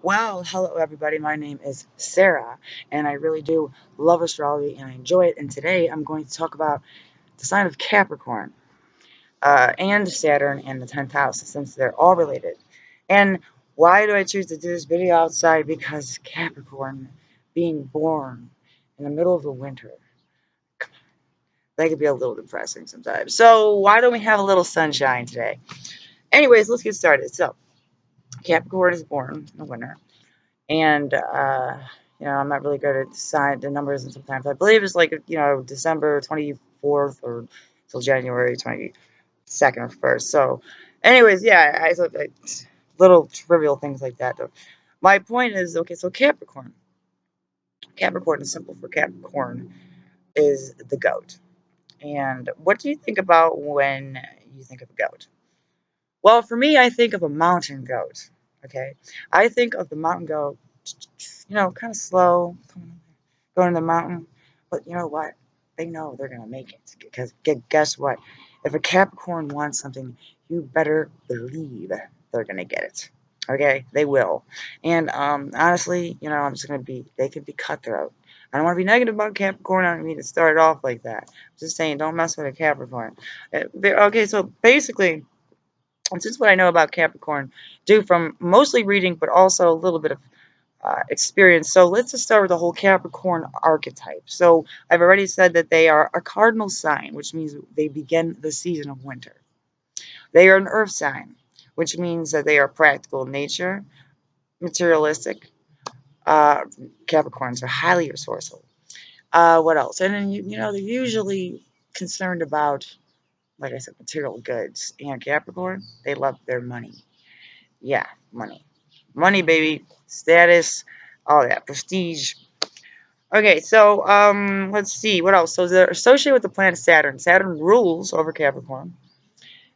Well, hello everybody. My name is Sarah, and I really do love astrology and I enjoy it. And today I'm going to talk about the sign of Capricorn, and Saturn and the 10th house, since they're all related. And why do I choose to do this video outside? Because Capricorn, being born in the middle of the winter, that could be a little depressing sometimes. So why don't we have a little sunshine today? Anyways, let's get started. So Capricorn is born in the winter. And I'm not really good at the numbers, and sometimes I believe it's like December 24th or till January 22nd or 1st. So, anyways, yeah, I thought little trivial things like that. Though. My point is, okay, so Capricorn. Capricorn is simple for Capricorn is the goat. And what do you think about when you think of a goat? Well, for me, I think of a mountain goat. Okay, I think of the mountain goat, kind of slow, going to the mountain. But you know what? They know they're gonna make it because guess what? If a Capricorn wants something, you better believe they're gonna get it. Okay, they will. And honestly, I'm just gonna be. They could be cutthroat. I don't want to be negative about Capricorn. I don't mean to start it off like that. I'm just saying, don't mess with a Capricorn. Okay, so basically, and since what I know about Capricorn, due from mostly reading, but also a little bit of experience. So let's just start with the whole Capricorn archetype. So I've already said that they are a cardinal sign, which means they begin the season of winter. They are an earth sign, which means that they are practical in nature, materialistic. Uh, Capricorns are highly resourceful. What else? And then, they're usually concerned about, like I said, material goods. And Capricorn, they love their money. Yeah, money. Money, baby. Status, all that. Prestige. Okay, so let's see what else. So they're associated with the planet Saturn. Saturn rules over Capricorn.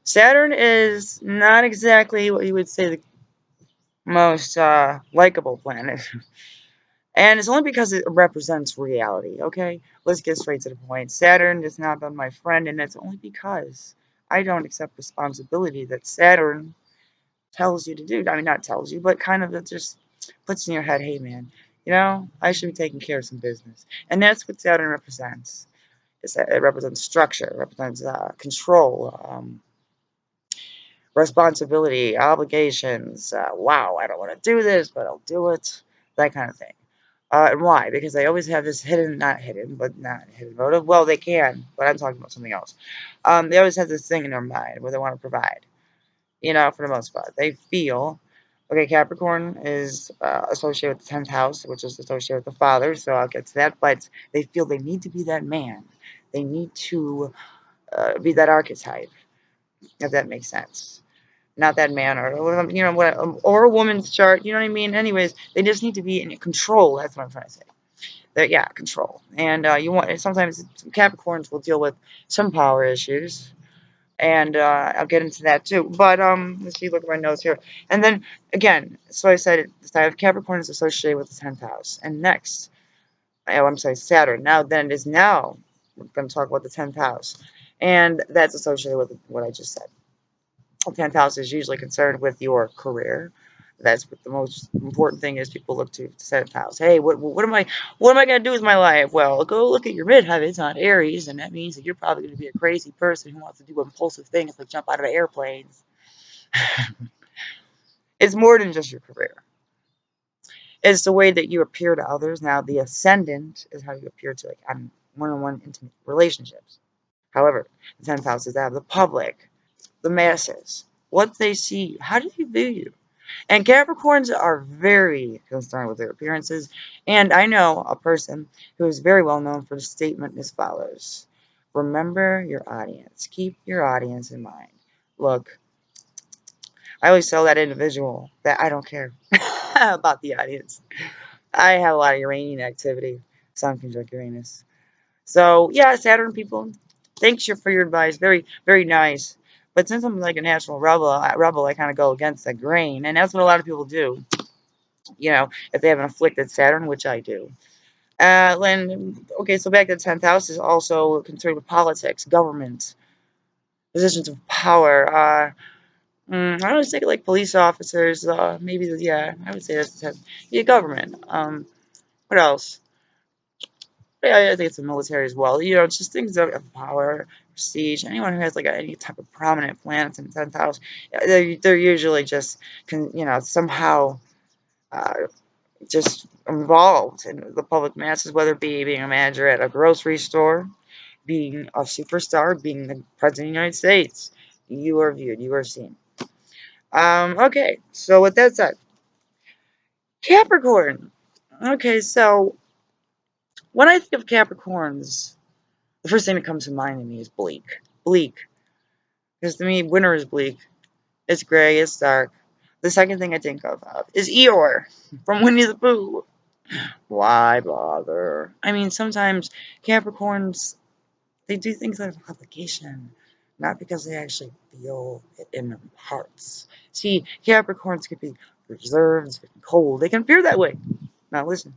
Saturn is not exactly what you would say the most likable planet, and it's only because it represents reality. Okay, let's get straight to the point. Saturn has not been my friend, and it's only because I don't accept responsibility that Saturn tells you to do. I mean, not tells you, but kind of it just puts in your head, hey man, I should be taking care of some business, and that's what Saturn represents. It represents structure, it represents control, responsibility, obligations. Wow, I don't want to do this, but I'll do it. That kind of thing. And why? Because they always have this not hidden motive. Well, they can, but I'm talking about something else. They always have this thing in their mind where they want to provide. For the most part, they feel. Okay, Capricorn is associated with the 10th house, which is associated with the father, so I'll get to that. But they feel they need to be that man. They need to be that archetype, if that makes sense. Not that man, or a woman's chart. You know what I mean? Anyways, they just need to be in control. That's what I'm trying to say. Yeah, control. And you want sometimes some Capricorns will deal with some power issues, and I'll get into that too. But let's see, look at my notes here. And then again, so I said the sign of Capricorn is associated with the 10th house. And next, I'm sorry, Saturn. Now we're going to talk about the 10th house, and that's associated with what I just said. The 10th house is usually concerned with your career. That's what the most important thing is. People look to the 10th house. Hey, what am I going to do with my life? Well, go look at your midheavens on Aries, and that means that you're probably going to be a crazy person who wants to do impulsive things like jump out of airplanes. It's more than just your career. It's the way that you appear to others. Now, the ascendant is how you appear to like on one-on-one intimate relationships. However, the 10th house is that of the public, the masses, what they see. How do they view you? And Capricorns are very concerned with their appearances. And I know a person who is very well known for the statement as follows: remember your audience. Keep your audience in mind. Look, I always tell that individual that I don't care about the audience. I have a lot of Uranian activity, Sun conjunct Uranus. So, yeah, Saturn people, thanks you for your advice. Very, very nice. But since I'm like a natural rebel, I kind of go against the grain. And that's what a lot of people do. If they have an afflicted Saturn, which I do. Okay, so back to the 10th house is also concerned with politics, government, positions of power. I would say like police officers, maybe, yeah, I would say that's the type. Yeah, government. What else? Yeah, I think it's the military as well. You know, it's just things of power, prestige. Anyone who has like any type of prominent planets in the 10th house, yeah, they're usually just, somehow just involved in the public masses, whether it be being a manager at a grocery store, being a superstar, being the president of the United States. You are viewed, you are seen. Okay, so with that said, Capricorn. Okay, so when I think of Capricorns, the first thing that comes to mind to me is bleak. Bleak. Because to me, winter is bleak. It's gray, it's dark. The second thing I think of is Eeyore from Winnie the Pooh. Why bother? I mean, sometimes Capricorns, they do things out of obligation, not because they actually feel it in their hearts. See, Capricorns could be reserved and cold. They can appear that way. Now listen,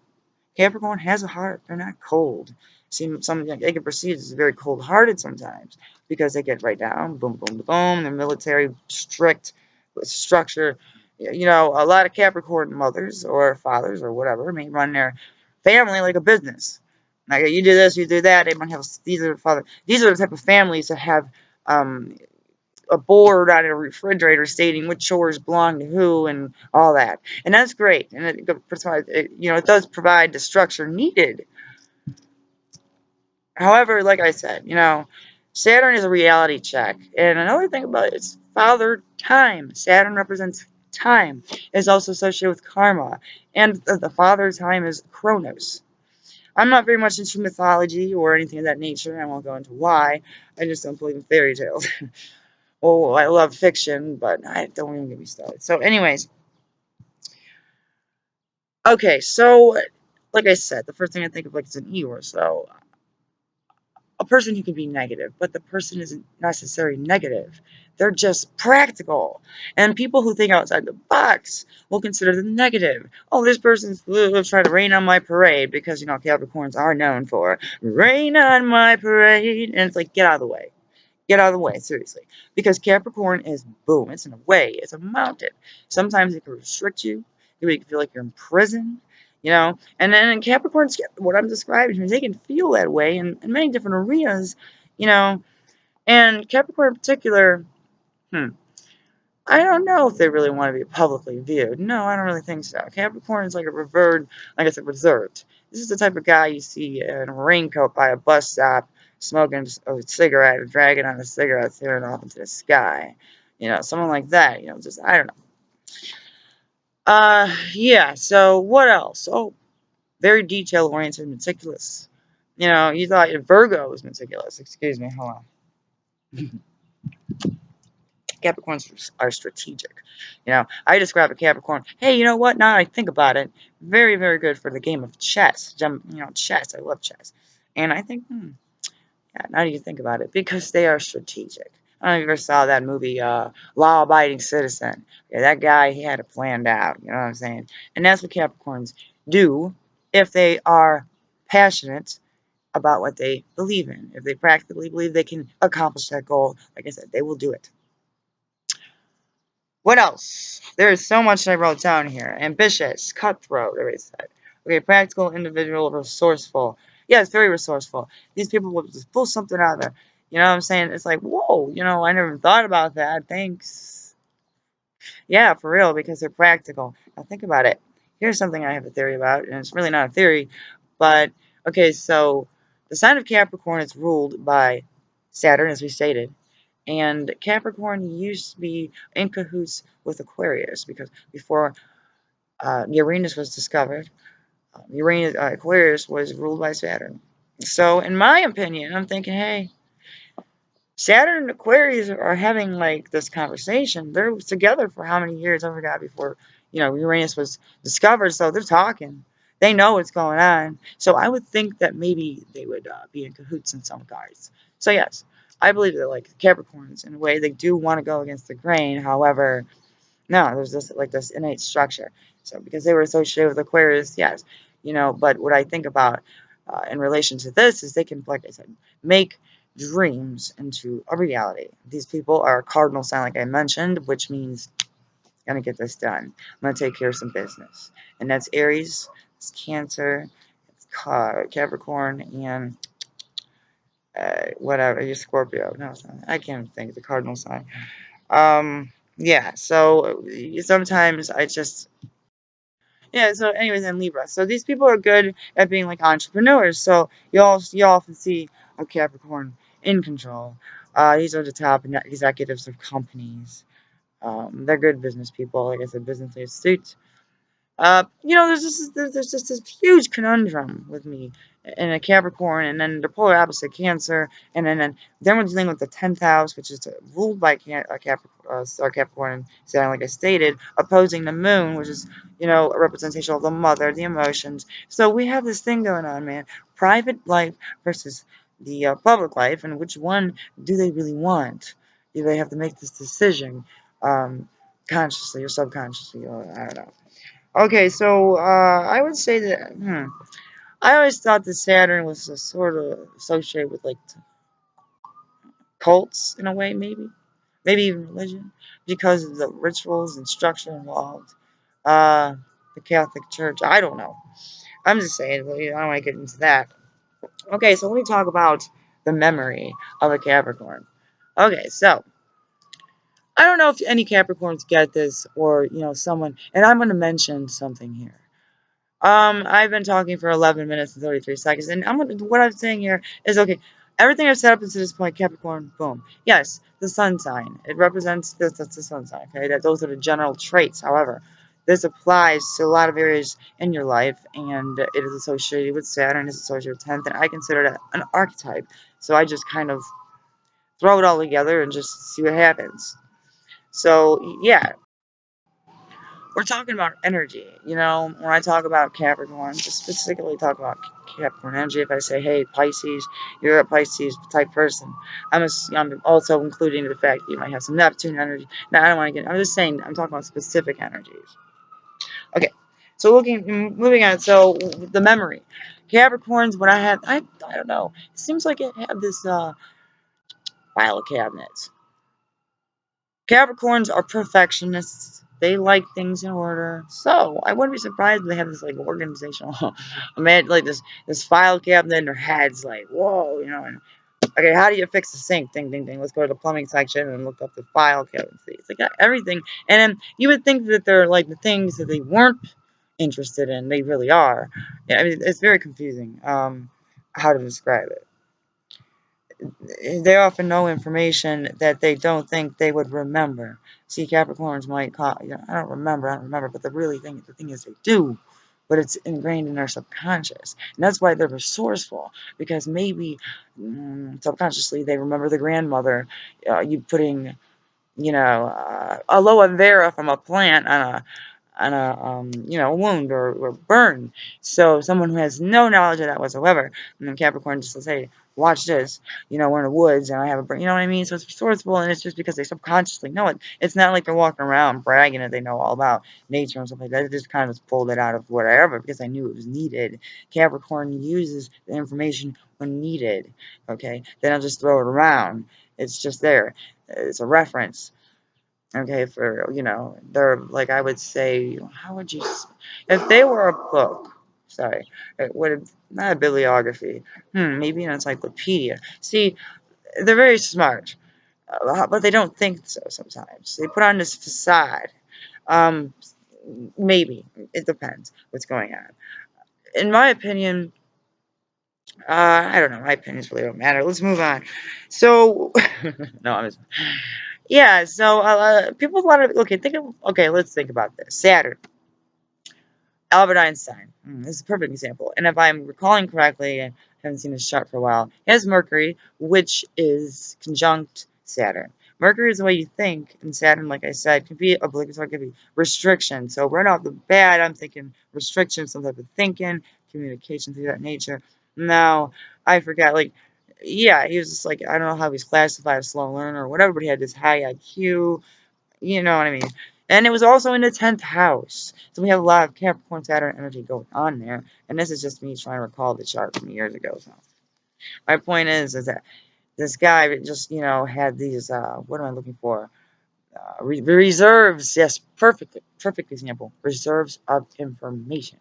Capricorn has a heart. They're not cold. See, some they can perceive as very cold-hearted sometimes because they get right down, boom, boom, boom. They're military, strict, with structure. You know, a lot of Capricorn mothers or fathers or whatever may run their family like a business. Like you do this, you do that. They might have these are the father. These are the type of families that have um, a board on a refrigerator stating which chores belong to who and all that. And that's great. And it does provide the structure needed. However, like I said, Saturn is a reality check. And another thing about it is father time. Saturn represents time. It's also associated with karma. And the father time is Chronos. I'm not very much into mythology or anything of that nature. I won't go into why. I just don't believe in fairy tales. Oh, I love fiction, but I don't even get me started. So, anyways, okay. So, like I said, the first thing I think of like is an Eeyore. So, a person who can be negative, but the person isn't necessarily negative. They're just practical. And people who think outside the box will consider them negative. Oh, this person's trying to rain on my parade because Capricorns are known for rain on my parade, and it's like get out of the way. Get out of the way, seriously. Because Capricorn is boom. It's in a way. It's a mountain. Sometimes it can restrict you. You make you feel like you're in prison. And then in Capricorns, what I'm describing, they can feel that way in many different arenas. You know, and Capricorn in particular, hmm, I don't know if they really want to be publicly viewed. No, I don't really think so. Capricorn is like a revered, like I said, reserved. This is the type of guy you see in a raincoat by a bus stop, smoking a cigarette, or dragging on a cigarette, staring off into the sky. Someone like that. Just I don't know. Yeah. So what else? Oh, very detail oriented, meticulous. You thought Virgo was meticulous. Excuse me. Hold on. Capricorns are strategic. I describe a Capricorn. Hey, you know what? Now I think about it, very, very good for the game of chess. Chess. I love chess, and I think, yeah. Now that you think about it, because they are strategic. I don't know if you ever saw that movie, Law-Abiding Citizen. Yeah, that guy, he had it planned out. You know what I'm saying? And that's what Capricorns do if they are passionate about what they believe in. If they practically believe they can accomplish that goal, like I said, they will do it. What else? There is so much I wrote down here. Ambitious, cutthroat, everybody said. Okay, practical, individual, resourceful. Yeah, it's very resourceful. These people will just pull something out of there. You know what I'm saying? It's like, whoa, I never thought about that. Thanks. Yeah, for real, because they're practical. Now think about it. Here's something I have a theory about, and it's really not a theory, but okay, so the sign of Capricorn is ruled by Saturn, as we stated. And Capricorn used to be in cahoots with Aquarius because before Uranus was discovered, Aquarius was ruled by Saturn. So, in my opinion, I'm thinking, hey, Saturn and Aquarius are having like this conversation. They're together for how many years? I forgot before Uranus was discovered. So they're talking. They know what's going on. So I would think that maybe they would be in cahoots in some regards. So yes, I believe that like Capricorns in a way they do want to go against the grain. However, no, there's this innate structure. So because they were associated with Aquarius, yes, But what I think about in relation to this is they can, like I said, make dreams into a reality. These people are a cardinal sign, like I mentioned, which means I'm gonna get this done. I'm gonna take care of some business, and that's Aries, it's Cancer, it's Capricorn, and whatever. You're Scorpio. No, it's not. I can't think. The cardinal sign. Yeah. So sometimes I just yeah. So anyways, and Libra. So these people are good at being like entrepreneurs. So you often see a Capricorn in control. These are the top executives of companies. They're good business people. Like I said, business astute. There's just this huge conundrum with me in a Capricorn, and then the polar opposite Cancer, and then we're dealing with the 10th house, which is ruled by Capricorn and Saturn, like I stated, opposing the Moon, which is a representation of the mother, the emotions. So we have this thing going on, man. Private life versus the public life, and which one do they really want? Do they have to make this decision consciously or subconsciously? Or I don't know. Okay, so I would say that I always thought that Saturn was sort of associated with like cults in a way, maybe even religion, because of the rituals and structure involved. Uh, the Catholic Church, I don't know. I'm just saying, but I don't want to get into that. Okay, so let me talk about the memory of a Capricorn. Okay, so I don't know if any Capricorns get this or someone, and I'm going to mention something here. I've been talking for 11 minutes and 33 seconds, and what I'm saying here is okay. Everything I've set up until this point, Capricorn, boom. Yes, the sun sign. It represents this. That's the sun sign. Okay, those are the general traits. However, this applies to a lot of areas in your life, and it is associated with Saturn. It's associated with 10th, and I consider it an archetype. So I just kind of throw it all together and just see what happens. So yeah, we're talking about energy, when I talk about Capricorn, just specifically talk about Capricorn energy. If I say, hey, Pisces, you're a Pisces type person, I'm also including the fact that you might have some Neptune energy. Now, I don't want to get, I'm just saying, I'm talking about specific energies. Okay, so moving on, so the memory. Capricorns, when I don't know, it seems like it had this file cabinet. Capricorns are perfectionists. They like things in order. So I wouldn't be surprised if they have this like organizational, imagine like this file cabinet in their heads, like whoa, And okay, how do you fix the sink? Ding, ding, ding. Let's go to the plumbing section and look up the file cabinet. It's like everything. And then you would think that they're like the things that they weren't interested in. They really are. Yeah, I mean, it's very confusing. How to describe it. They often know information that they don't think they would remember. See, Capricorns might call, I don't remember, but the thing is they do, but it's ingrained in their subconscious. And that's why they're resourceful, because maybe subconsciously they remember the grandmother, you putting, aloe vera from a plant on a wound or burn. So someone who has no knowledge of that whatsoever, and then Capricorn just says, hey, watch this. We're in the woods and I have a burn. You know what I mean? So it's resourceful, and it's just because they subconsciously know it. It's not like they're walking around bragging that they know all about nature and stuff like that. They just kind of pulled it out of whatever because I knew it was needed. Capricorn uses the information when needed. Okay, they don't just throw it around. It's just there. It's a reference. Okay, they're like, I would say, how would you, if they were a book, sorry, it would have, not a bibliography, maybe an encyclopedia. See, they're very smart, but they don't think so sometimes. They put on this facade. Um, Maybe, it depends what's going on. In my opinion, I don't know, my opinions really don't matter. Let's move on. So, no, yeah, so people want to, okay, let's think about this. Saturn. Albert Einstein. This is a perfect example. And if I'm recalling correctly, I haven't seen this chart for a while, he has Mercury, which is conjunct Saturn. Mercury is the way you think, and Saturn, like I said, can be obligatory, can be restriction. So right off the bat, I'm thinking restriction, some type of thinking, communication, through that nature. Now, I forgot, like, yeah, he was just like, I don't know how he's classified as slow learner or whatever, but he had this high IQ. You know what I mean? And it was also in the 10th house. So we have a lot of Capricorn Saturn energy going on there. And this is just me trying to recall the chart from years ago. So my point is that This guy just, had these, what am I looking for? Reserves. Yes, perfect example. Reserves of information.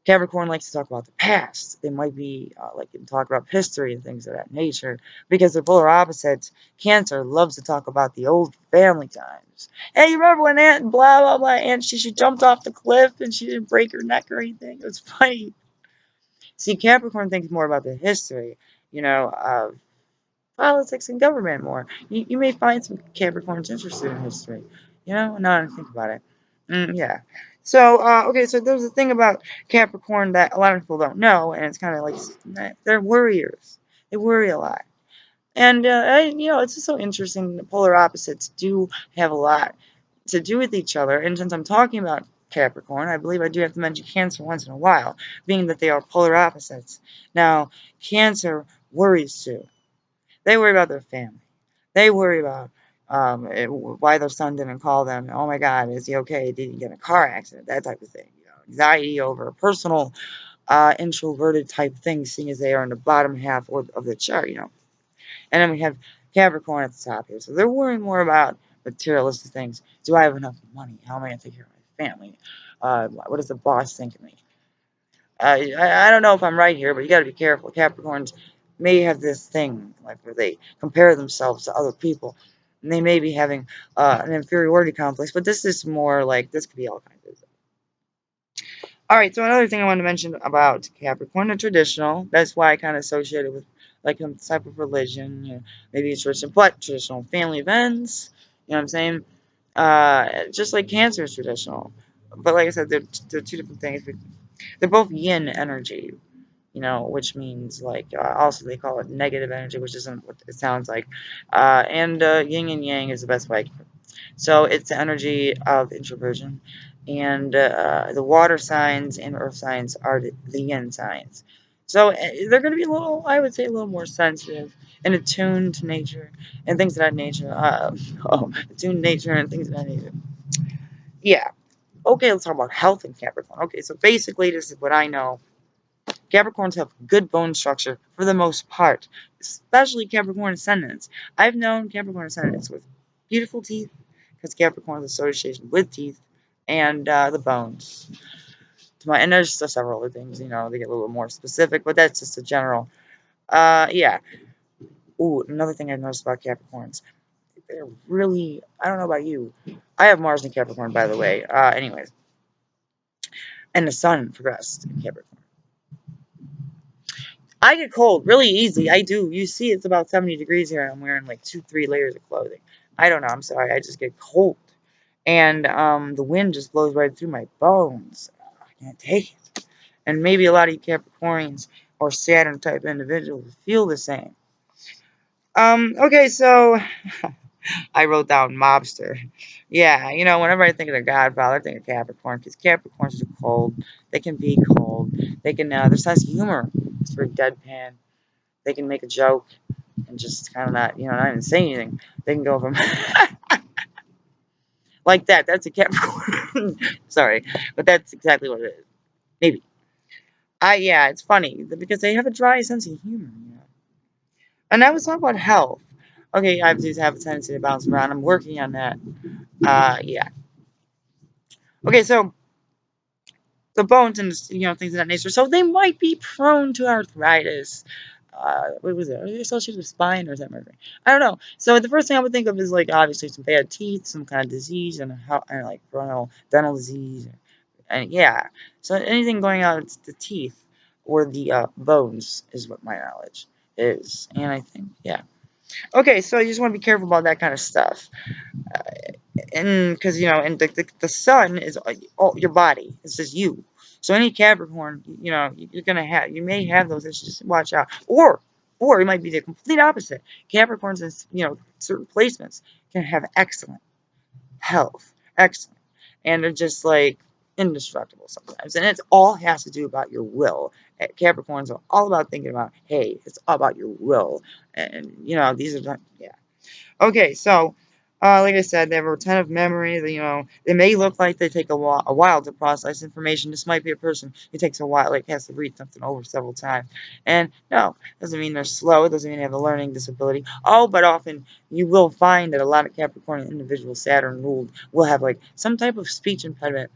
Capricorn likes to talk about the past. They might be like to talk about history and things of that nature because they're polar opposites. Cancer loves to talk about the old family times. Hey, you remember when Aunt blah blah blah Aunt she jumped off the cliff and she didn't break her neck or anything? It was funny. See, Capricorn thinks more about the history, of politics and government more. You may find some Capricorns interested in history. Now that I think about it. Yeah. So, okay, so there's a thing about Capricorn that a lot of people don't know, and it's kind of like they're worriers. They worry a lot. And, it's just so interesting. The polar opposites do have a lot to do with each other. And since I'm talking about Capricorn, I believe I do have to mention Cancer once in a while, being that they are polar opposites. Now, Cancer worries too. They worry about their family. They worry about why their son didn't call them. Oh my God, is he okay? Did he get in a car accident? That type of thing. Anxiety over personal, introverted type things, seeing as they are in the bottom half of the chart. And then we have Capricorn at the top here. So they're worrying more about materialistic things. Do I have enough money? How am I going to take care of my family? What does the boss think of me? I don't know if I'm right here, but you got to be careful. Capricorns may have this thing like where they compare themselves to other people, and they may be having an inferiority complex. But this is more like this could be all kinds of stuff. All right, so another thing I want to mention about Capricorn, they're traditional. That's why I kind of associated with like some type of religion, maybe it's traditional, but traditional family events. You know what I'm saying? Just like Cancer is traditional, but like I said, they're two different things. They're both yin energy, which means like also they call it negative energy, which isn't what it sounds like. And yin and yang is the best way. So it's the energy of introversion, and the water signs and earth signs are the yin signs. So they're going to be I would say, a little more sensitive and attuned to nature and things of that nature. Attuned to nature and things of that nature. Yeah. Okay, let's talk about health in Capricorn. Okay, so basically, this is what I know. Capricorns have good bone structure for the most part, especially Capricorn ascendants. I've known Capricorn ascendants with beautiful teeth because Capricorn's association with teeth and the bones. And there's just several other things, they get a little more specific, but that's just a general. Yeah. Ooh, another thing I've noticed about Capricorns. They're really, I don't know about you. I have Mars in Capricorn, by the way. Anyways. And the sun progressed in Capricorn. I get cold really easy. I do. You see, it's about 70 degrees here, and I'm wearing like 2, 3 layers of clothing. I don't know. I'm sorry. I just get cold, and the wind just blows right through my bones. I can't take it. And maybe a lot of you Capricornians or Saturn type individuals feel the same. Okay, so I wrote down mobster. Yeah, whenever I think of the Godfather, I think of Capricorn because Capricorns are cold. They can be cold. They can, their sense of humor is very deadpan. They can make a joke and just kind of not even say anything. They can go from like that. That's a Capricorn. Sorry, but that's exactly what it is. Maybe. Yeah, it's funny because they have a dry sense of humor. And I was talking about health. Okay, I just have a tendency to bounce around. I'm working on that. Yeah. Okay, so the bones and things of that nature. So they might be prone to arthritis. What was it? Are they associated with spine or is that mercury? I don't know. So the first thing I would think of is like obviously some bad teeth, some kind of disease, and like dental disease, and yeah. So anything going on with the teeth or the bones is what my knowledge is, and I think yeah. Okay, so you just want to be careful about that kind of stuff. And because and the sun is all your body. It's just you. So any Capricorn, you're gonna have. You may have those issues. Just watch out. Or it might be the complete opposite. Capricorns in certain placements can have excellent health, excellent, and they're just like indestructible sometimes. And it all has to do about your will. Capricorns are all about thinking about, hey, it's all about your will. And these are yeah. Okay, so Like I said, they have a retentive memory. They may look like they take a while to process information. This might be a person who takes a while, like has to read something over several times. And no, doesn't mean they're slow. It doesn't mean they have a learning disability. Oh, but often you will find that a lot of Capricorn individuals, Saturn ruled, will have like some type of speech impediment.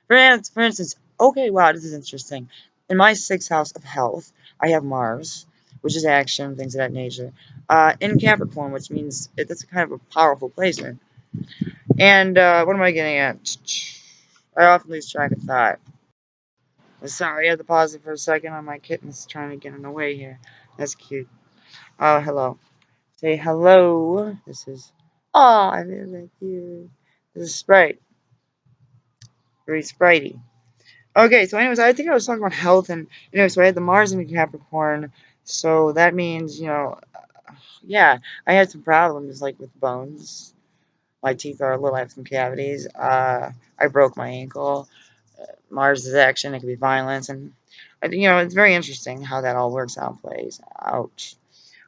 For instance, okay, wow, this is interesting. In my sixth house of health, I have Mars, which is action, things of that nature, in Capricorn, which means that's kind of a powerful placement. And what am I getting at? I often lose track of thought. Sorry, I had to pause it for a second on my kitten's trying to get in the way here. That's cute. Oh, hello. Say hello. This is. Oh, I feel like you. This is Sprite. Very spritey. Okay, so anyways, I think I was talking about health, and so I had the Mars in Capricorn, so that means yeah, I had some problems like with bones. My teeth are a little have some cavities. I broke my ankle. Mars is action; it can be violence, and it's very interesting how that all works out, plays. Ouch.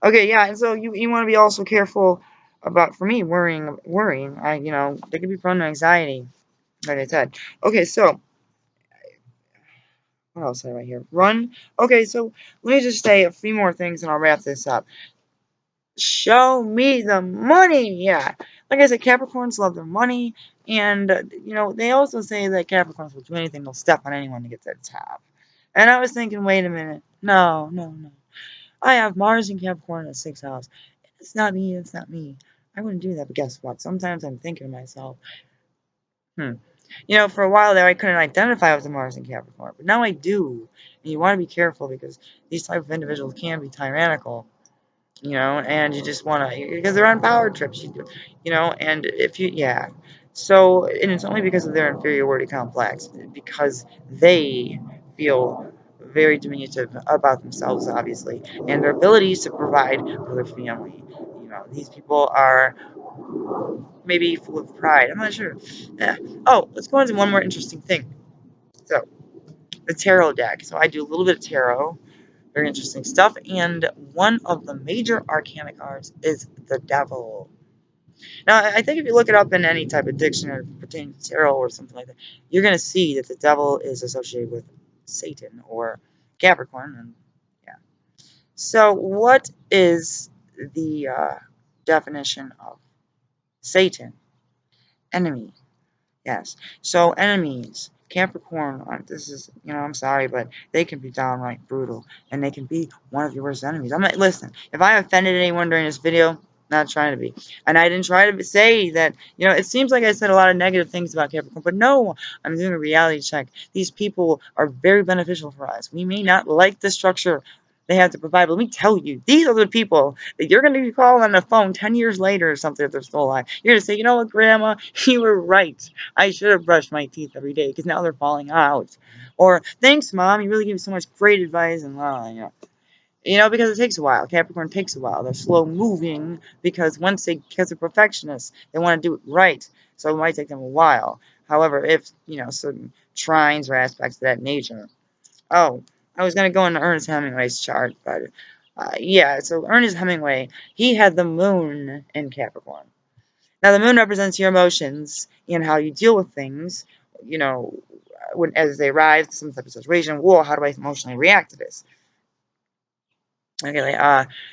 Okay, yeah, and so you want to be also careful about, for me, worrying. They can be prone to anxiety, like I said. Okay, so. What else have I here? Run. Okay, so let me just say a few more things and I'll wrap this up. Show me the money. Yeah. Like I said, Capricorns love their money. And, they also say that Capricorns will do anything, they'll step on anyone to get to the top. And I was thinking, wait a minute. No, no, no. I have Mars in Capricorn in the sixth house. It's not me. It's not me. I wouldn't do that. But guess what? Sometimes I'm thinking to myself, hmm. For a while there, I couldn't identify with the Mars and Capricorn, but now I do. And you want to be careful because these type of individuals can be tyrannical, and you just want to, because they're on power trips, and if you, yeah. So, and it's only because of their inferiority complex, because they feel very diminutive about themselves, obviously, and their abilities to provide for their family. These people are maybe full of pride. I'm not sure. Yeah. Oh, let's go on to one more interesting thing. So, the tarot deck. So, I do a little bit of tarot, very interesting stuff. And one of the major arcana cards is the devil. Now, I think if you look it up in any type of dictionary pertaining to tarot or something like that, you're going to see that the devil is associated with Satan or Capricorn. And yeah. So, what is the definition of Satan? Enemy. Yes. So enemies, Capricorn, this is, I'm sorry, but they can be downright brutal, and they can be one of your worst enemies. I'm not, listen, if I offended anyone during this video, not trying to be. And I didn't try to say that, it seems like I said a lot of negative things about Capricorn, but no, I'm doing a reality check. These people are very beneficial for us. We may not like the structure they have to provide, but let me tell you, these are the people that you're going to be calling on the phone 10 years later or something if they're still alive. You're going to say, you know what, Grandma, you were right. I should have brushed my teeth every day because now they're falling out. Or, thanks, Mom, you really gave me so much great advice. And, because it takes a while. Capricorn takes a while. They're slow moving because they're perfectionists. They want to do it right. So it might take them a while. However, if, certain trines or aspects of that nature. Oh, I was going to go into Ernest Hemingway's chart, but yeah, so Ernest Hemingway, he had the moon in Capricorn. Now, the moon represents your emotions and how you deal with things, you know, as they arrive, some type of situation. Whoa, how do I emotionally react to this? Okay,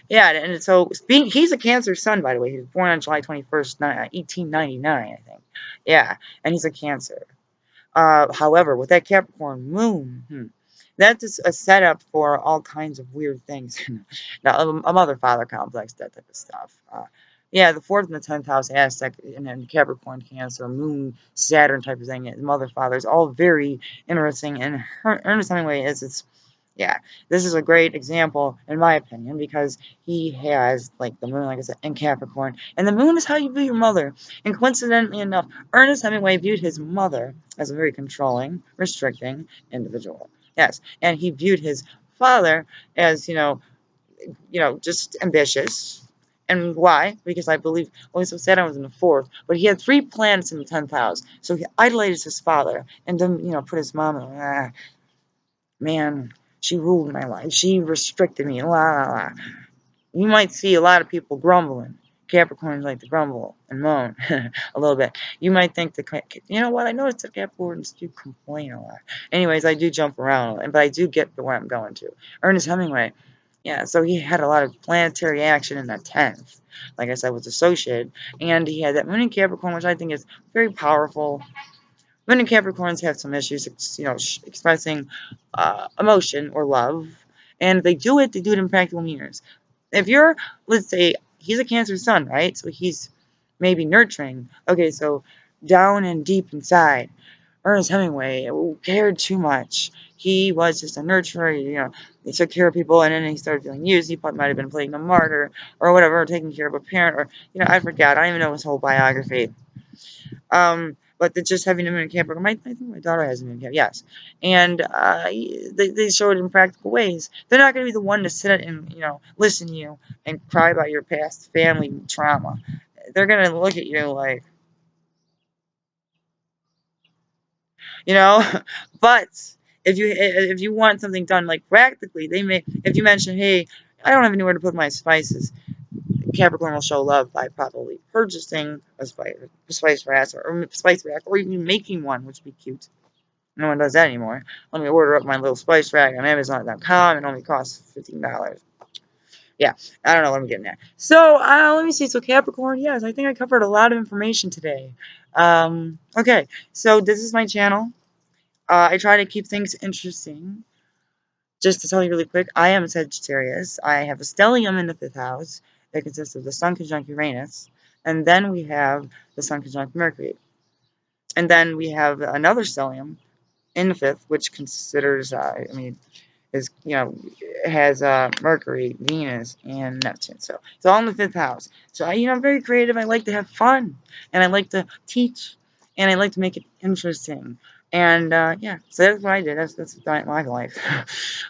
yeah, and so he's a Cancer sun, by the way. He was born on July 21st, 1899, I think. Yeah, and he's a Cancer. However, with that Capricorn moon, that's a setup for all kinds of weird things. Now, a mother-father complex, that type of stuff. Yeah, the fourth and the 10th house aspect, and then Capricorn, Cancer, Moon, Saturn type of thing, mother-father is all very interesting. And Ernest Hemingway yeah, this is a great example, in my opinion, because he has, like, the moon, like I said, in Capricorn. And the moon is how you view your mother. And coincidentally enough, Ernest Hemingway viewed his mother as a very controlling, restricting individual. Yes, and he viewed his father as, just ambitious. And why? Because I believe, well, so Saturn was in the fourth, but he had 3 planets in the 10th house. So he idolized his father and then, put his mom in, man, she ruled my life. She restricted me. La la la. You might see a lot of people grumbling. Capricorns like to grumble and moan a little bit. You might think you know what? I noticed that Capricorns do complain a lot. Anyways, I do jump around, but I do get to where I'm going to. Ernest Hemingway, yeah, so he had a lot of planetary action in that 10th. Like I said, was associated, and he had that Moon in Capricorn, which I think is very powerful. Moon and Capricorns have some issues, expressing emotion or love, and they do it in practical manners. If you're, let's say, he's a Cancer sun, right? So he's maybe nurturing. Okay, so down and deep inside, Ernest Hemingway cared too much. He was just a nurturer, he took care of people, and then he started feeling used. He might have been playing a martyr or whatever, or taking care of a parent, or, I forgot. I don't even know his whole biography. But just having a moon in Capricorn, I think my daughter has a moon in Capricorn, yes. And they show it in practical ways. They're not going to be the one to sit and, listen to you and cry about your past family trauma. They're going to look at you like, you know, but if you want something done like practically, if you mention, hey, I don't have anywhere to put my spices, Capricorn will show love by probably purchasing a spice rack or even making one, which would be cute. No one does that anymore. Let me order up my little spice rack on Amazon.com. It only costs $15. Yeah, I don't know what I'm getting at. So, let me see. So, Capricorn, yes, I think I covered a lot of information today. Okay, so this is my channel. I try to keep things interesting. Just to tell you really quick, I am a Sagittarius. I have a stellium in the 5th house that consists of the Sun conjunct Uranus, and then we have the Sun conjunct Mercury. And then we have another stellium in the 5th, which considers, is, has Mercury, Venus, and Neptune. So it's all in the 5th house. So I'm very creative. I like to have fun, and I like to teach, and I like to make it interesting. And yeah, so that's what I did. That's my life.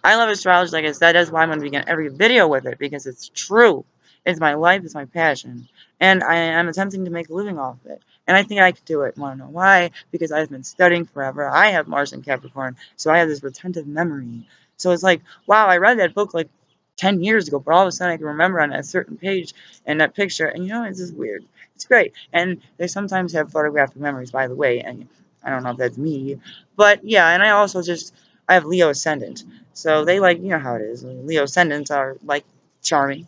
I love astrology, like I said. That's why I'm going to begin every video with it, because it's true. It's my life. It's my passion, and I am attempting to make a living off of it. And I think I could do it. Want to know why? Because I've been studying forever. I have Mars in Capricorn, so I have this retentive memory. So it's like, wow, I read that book like 10 years ago, but all of a sudden I can remember on that certain page and that picture, and it's just weird. It's great. And they sometimes have photographic memories, by the way, and I don't know if that's me, but yeah, and I have Leo ascendant. So they like, how it is. Leo ascendants are like charming.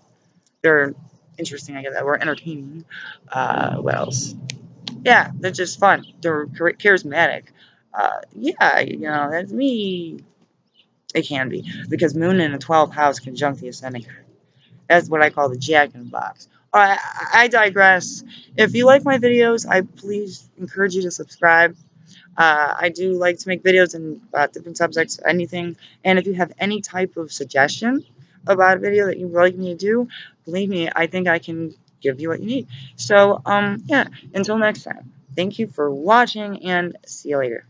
They're interesting, I guess, or entertaining. What else? Yeah, they're just fun. They're charismatic. Yeah, that's me. It can be, because Moon in the 12th house conjunct the ascending. That's what I call the Jack in the box. Alright, I digress. If you like my videos, I please encourage you to subscribe. I do like to make videos in different subjects, anything. And if you have any type of suggestion about a video that you would like me to do, believe me, I think I can give you what you need. So, yeah, until next time. Thank you for watching, and see you later.